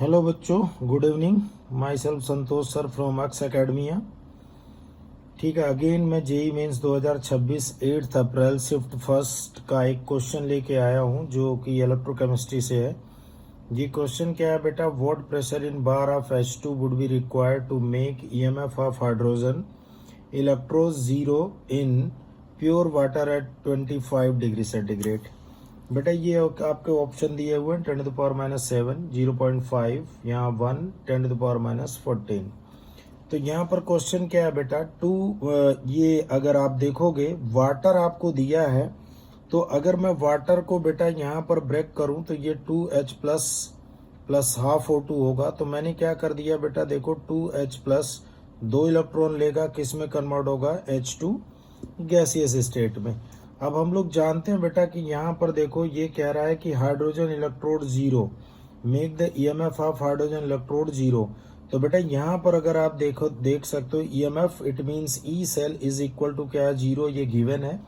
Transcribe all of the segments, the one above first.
Hello बच्चों, good evening. My self Santosh sir from x academia. ठीक है, again मैं जेई मेंस 2026 8 अप्रैल shift first का एक क्वेश्चन लेके आया हूँ जो कि इलेक्ट्रोकेमिस्ट्री से है। ये क्वेश्चन क्या है बेटा, what pressure in bar of H2 would be required to make EMF of hydrogen electrodes zero in pure water at 25 degree centigrade. बेटा ये आपके ऑप्शन दिए हुए हैं 10 to the power -7, 0.5, यहाँ 1, 10 to the power -14। तो यहाँ पर क्वेश्चन क्या है बेटा, ये अगर आप देखोगे वाटर आपको दिया है, तो अगर मैं वाटर को बेटा यहाँ पर ब्रेक करूँ तो ये 2H प्लस हाफ O2 होगा। तो मैंने क्या कर दिया बेटा, देखो 2H प्लस 2 इलेक्ट्रॉन लेगा, किस में कन्वर्ट होगा, H2 गैसियस स्टेट में। अब हम लोग जानते हैं बेटा कि यहाँ पर देखो ये कह रहा है कि hydrogen electrode zero, make the EMF of hydrogen electrode zero. तो बेटा यहाँ पर अगर आप देख सकते हो EMF it means E cell is equal to क्या है, जीरो, ये गिवन है।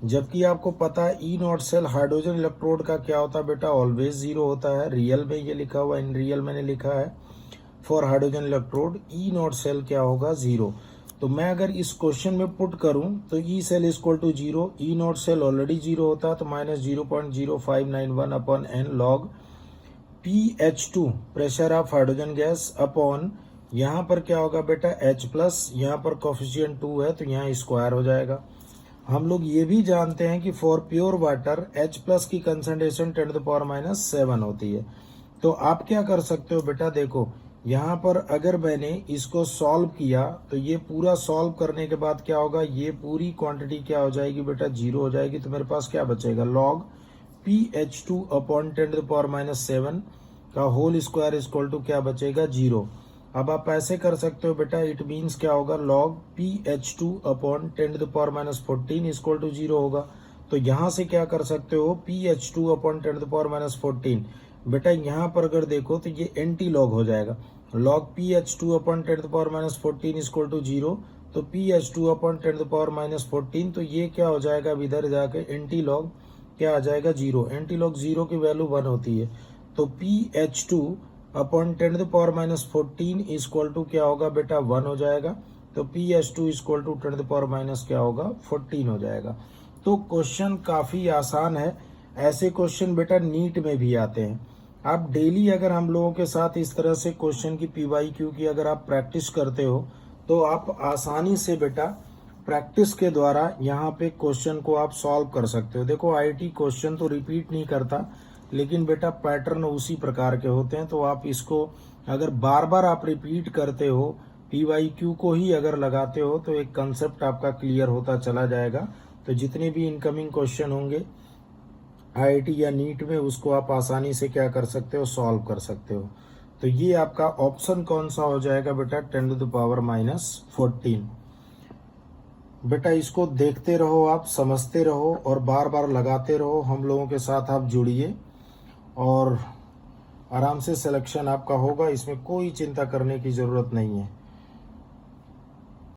जबकि आपको पता है E naught cell hydrogen electrode का क्या होता है बेटा, ऑलवेज जीरो होता है। रियल में ये लिखा हुआ, इन रियल मैंने लिखा है for hydrogen electrode E naught cell क्या होगा, जीरो। तो मैं अगर इस क्वेश्चन में पुट करूं तो E cell equal to zero, E naught cell already zero होता है, तो -0.0591 upon n log PH2 pressure of hydrogen gas upon यहाँ पर क्या होगा बेटा H प्लस, यहाँ पर कोफिशिएंट 2 है तो यहाँ स्क्वायर हो जाएगा। हम लोग ये भी जानते हैं कि for pure water H plus की कंसंट्रेशन 10 to the power -7 होती है। तो आप क्या कर सकते हो बेटा, देखो यहाँ पर अगर मैंने इसको सॉल्व किया तो ये पूरा सॉल्व करने के बाद क्या होगा, ये पूरी क्वांटिटी क्या हो जाएगी बेटा, जीरो हो जाएगी। तो मेरे पास क्या बचेगा, log PH2 upon 10 to the power -7 का होल स्क्वायर इक्वल टू क्या बचेगा, जीरो। अब आप ऐसे कर सकते हो बेटा, इट मीन्स क्या होगा, log PH2 upon 10 to the power -14 equal to zero होगा। तो यहाँ से क्या कर सकते हो, PH2 upon 10 to the power -14 बेटा यहाँ पर अगर देखो तो ये एंटी लॉग हो जाएगा। Log PH2 upon 10 to the power -14 equal to zero, तो PH2 upon 10 to the power -14, तो ये क्या हो जाएगा, अब इधर जाके एंटी लॉग क्या आ जाएगा, जीरो। एंटी लॉग जीरो की वैल्यू 1 होती है, तो PH2 upon 10 to the power -14 equal to क्या होगा बेटा, 1 हो जाएगा। तो PH2 equal to 10 to the power minus क्या होगा, 14 हो जाएगा। तो क्वेश्चन काफी आसान है। ऐसे क्वेश्चन बेटा नीट में भी आते हैं। आप डेली अगर हम लोगों के साथ इस तरह से क्वेश्चन की PYQ की अगर आप प्रैक्टिस करते हो तो आप आसानी से बेटा प्रैक्टिस के द्वारा यहाँ पे क्वेश्चन को आप सॉल्व कर सकते हो। देखो IIT क्वेश्चन तो रिपीट नहीं करता, लेकिन बेटा पैटर्न उसी प्रकार के होते हैं। तो आप इसको अगर बार बार आप रिपीट करते हो, PYQ को ही अगर लगाते हो, तो एक कंसेप्ट आपका क्लियर होता चला जाएगा। तो जितने भी इनकमिंग क्वेश्चन होंगे IIT या नीट में, उसको आप आसानी से क्या कर सकते हो, सॉल्व कर सकते हो। तो ये आपका ऑप्शन कौन सा हो जाएगा बेटा, 10 to the power -14। बेटा इसको देखते रहो, आप समझते रहो और बार बार लगाते रहो। हम लोगों के साथ आप जुड़िए और आराम से सिलेक्शन आपका होगा, इसमें कोई चिंता करने की जरूरत नहीं है।